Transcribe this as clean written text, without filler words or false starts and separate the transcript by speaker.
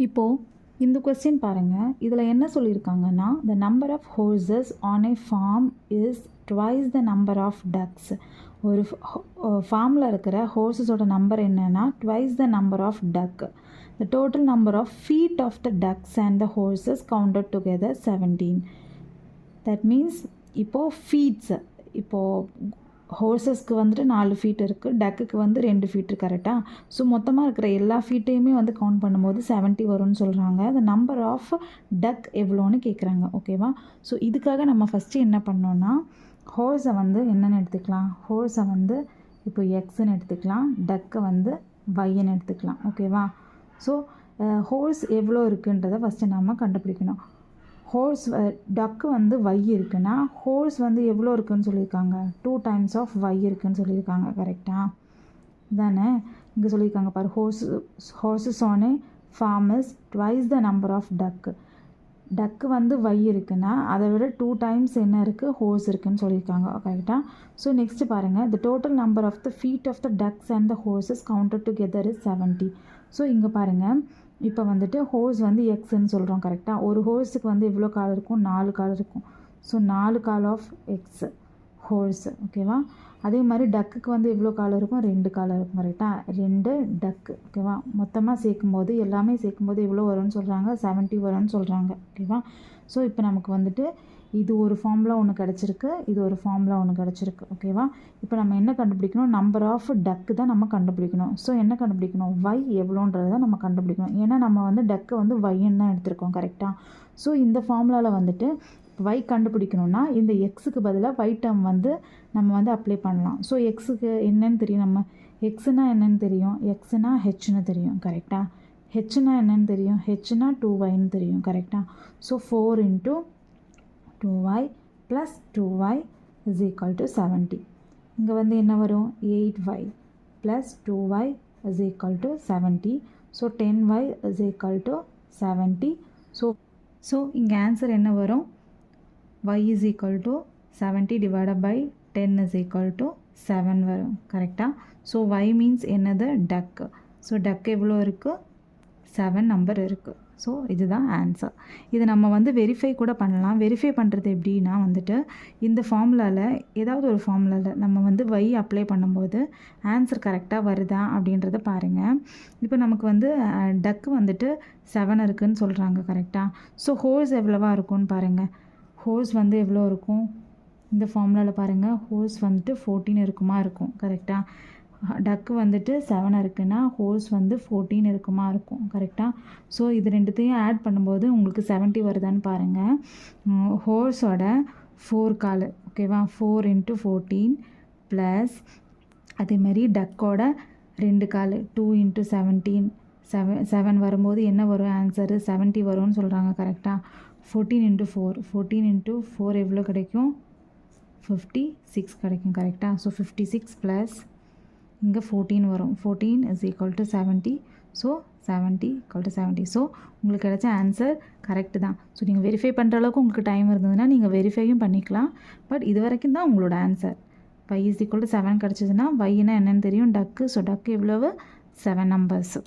Speaker 1: இப்போது இந்த கொஸ்டின் பாருங்கள். இதில் என்ன சொல்லியிருக்காங்கன்னா, the number of horses on a farm is twice the number of ducks. ஒரு ஃபார்மில் இருக்கிற ஹோர்ஸஸோட நம்பர் என்னென்னா twice the number of duck. The total number of feet of the ducks and the horses counted together 17. That means இப்போது feeds, இப்போது ஹோர்ஸஸ்க்கு வந்துட்டு 4 feet இருக்குது, டக்குக்கு வந்து 2 feet கரெக்டாக. ஸோ மொத்தமாக இருக்கிற எல்லா ஃபீட்டையுமே வந்து கவுண்ட் பண்ணும்போது 70 வரும்னு சொல்கிறாங்க. the நம்பர் ஆஃப் டக் எவ்வளோன்னு கேட்குறாங்க. ஓகேவா? ஸோ இதுக்காக நம்ம ஃபஸ்ட்டு என்ன பண்ணோன்னா, ஹோர்ஸை வந்து என்னென்னு எடுத்துக்கலாம். ஹோர்ஸை வந்து இப்போ எக்ஸ்ன்னு எடுத்துக்கலாம், டக்கை வந்து வைன்னு எடுத்துக்கலாம். ஓகேவா? ஸோ ஹோர்ஸ் எவ்வளோ இருக்குன்றதை ஃபஸ்ட்டு நம்ம கண்டுபிடிக்கணும். ஹோர்ஸ் டக்கு வந்து வை இருக்குன்னா ஹோர்ஸ் வந்து எவ்வளோ இருக்குதுன்னு சொல்லியிருக்காங்க, 2 டைம்ஸ் ஆஃப் வை இருக்குதுன்னு சொல்லியிருக்காங்க. கரெக்டாக தானே? இங்கே சொல்லியிருக்காங்க பாரு, horses on a farm is twice the number of duck. Duck வந்து வை இருக்குன்னா அதை விட 2 டைம்ஸ் என்ன இருக்குது, ஹோர்ஸ் இருக்குதுன்னு சொல்லியிருக்காங்க. கரெக்டாக? ஸோ நெக்ஸ்ட்டு பாருங்கள், the total number of the feet of the ducks and the horses counted together is 70. So இங்கே பாருங்கள், இப்போ வந்துட்டு ஹோர்ஸ் வந்து எக்ஸ்ன்னு சொல்கிறோம். கரெக்டாக? ஒரு ஹோர்ஸுக்கு வந்து எவ்வளோ கால் இருக்கும், 4 கால் இருக்கும். ஸோ 4 கால் ஆஃப் எக்ஸ் ஹோர்ஸு. ஓகேவா? அதே மாதிரி டக்குக்கு வந்து எவ்வளோ கால் இருக்கும், 2 கால் இருக்கும். கரெக்டாக? 2 டக்கு. ஓகேவா? மொத்தமாக சேர்க்கும்போது எல்லாமே சேர்க்கும்போது எவ்வளோ வரும்னு சொல்கிறாங்க, 70 வரும்னு சொல்கிறாங்க. ஓகேவா? ஸோ இப்போ நமக்கு வந்துட்டு இது ஒரு ஃபார்முலா ஒன்று கிடச்சிருக்கு, இது ஒரு ஃபார்முலா ஒன்று கிடச்சிருக்கு. ஓகேவா? இப்போ நம்ம என்ன கண்டுபிடிக்கணும், நம்பர் ஆஃப் டக்கு தான் நம்ம கண்டுபிடிக்கணும். ஸோ என்ன கண்டுபிடிக்கணும், வை எவ்வளோன்றது தான் நம்ம கண்டுபிடிக்கணும். ஏன்னா நம்ம வந்து டக்கை வந்து வைன்னு தான் எடுத்திருக்கோம். கரெக்டாக? ஸோ இந்த ஃபார்முலாவில் வந்துட்டு வை கண்டுபிடிக்கணும்னா இந்த எக்ஸுக்கு பதிலாக வை டேர்ம் வந்து நம்ம வந்து அப்ளை பண்ணலாம். ஸோ எக்ஸுக்கு என்னன்னு தெரியும், நம்ம எக்ஸுனா என்னன்னு தெரியும், எக்ஸுனா ஹெச்னு தெரியும். கரெக்டாக? ஹெச்னா என்னன்னு தெரியும், ஹெச்னா 2yன்னு தெரியும். கரெக்டாக? So 4 × 2y + 2y = 70. இங்கே வந்து என்ன வரும், 8y + 2y = 70. So 10y = 70. So இங்கே ஆன்சர் என்ன வரும், y = 70 / 10 = 7 வரும். கரெக்டாக? ஸோ y மீன்ஸ் என்னது, டக். ஸோ டக் எவ்வளோ இருக்குது, 7 நம்பர் இருக்குது. ஸோ இதுதான் ஆன்சர். இதை நம்ம வந்து வெரிஃபை கூட பண்ணலாம். வெரிஃபை பண்ணுறது எப்படின்னா வந்துட்டு இந்த ஃபார்முலாவில் ஏதாவது ஒரு ஃபார்முலாவில் நம்ம வந்து வை அப்ளை பண்ணும்போது ஆன்சர் கரெக்டாக வருதா அப்படின்றத பாருங்கள். இப்போ நமக்கு வந்து டக்கு வந்துட்டு 7 இருக்குதுன்னு சொல்கிறாங்க. கரெக்டாக? ஸோ ஹோர்ஸ் எவ்வளவா இருக்கும்னு பாருங்கள். ஹோர்ஸ் வந்து எவ்வளோ இருக்கும், இந்த ஃபார்முலாவில் பாருங்கள், ஹோர்ஸ் வந்துட்டு 14 இருக்குமா இருக்கும். கரெக்டாக? டக்கு வந்துட்டு 7 இருக்குன்னா ஹோர்ஸ் வந்து 14 இருக்குமா இருக்கும். கரெக்டாக? ஸோ இது ரெண்டுத்தையும் ஆட் பண்ணும்போது உங்களுக்கு 70 வருதான்னு பாருங்கள். ஹோர்ஸோட 4 கால். ஓகேவா? 4 × 14 ப்ளஸ் அதேமாதிரி டக்கோட 2 கால் 2 × 17 7 வரும்போது என்ன வரும், ஆன்சரு 70 வரும்னு சொல்கிறாங்க. கரெக்டாக? 14 × 4 14 × 4 எவ்வளோ கிடைக்கும், 56 கிடைக்கும். கரெக்டாக? ஸோ 56 ப்ளஸ் இங்கே 14 வரும். 14 = 70. ஸோ 70 = 70. ஸோ உங்களுக்கு கிடைச்ச ஆன்சர் கரெக்டு தான். ஸோ நீங்கள் வெரிஃபை பண்ணுற அளவுக்கு உங்களுக்கு டைம் இருந்ததுன்னா நீங்கள் வெரிஃபையும் பண்ணிக்கலாம். பட் இது வரைக்கும் தான் உங்களோட ஆன்சர். y = 7 கிடச்சிதுன்னா வைனா என்னென்னு தெரியும், டக்கு. ஸோ டக்கு எவ்வளவு, 7 நம்பர்ஸ்.